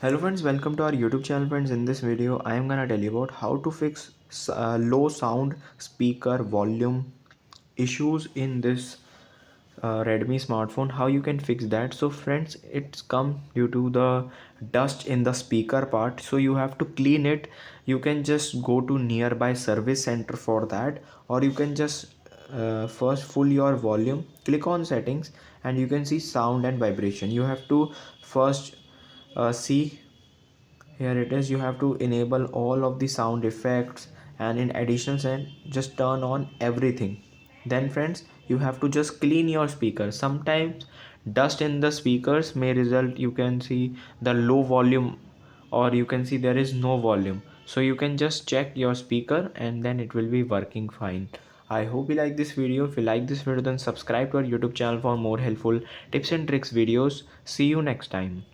Hello friends, welcome to our YouTube channel friends. In this video I am gonna tell you about how to fix low sound speaker volume issues in this Redmi smartphone. How you can fix that. So friends, it's come due to the dust in the speaker part, so you have to clean it. You can just go to nearby service center for that, or you can just first full your volume, click on settings, and you can see sound and vibration. You have to first see, here it is. You have to enable all of the sound effects, and in additional set just turn on everything. Then friends, you have to just clean your speakers. Sometimes dust in the speakers may result, you can see the low volume, or you can see there is no volume. So you can just check your speaker and then it will be working fine. I hope you like this video. If you like this video, then subscribe to our YouTube channel for more helpful tips and tricks videos. See you next time.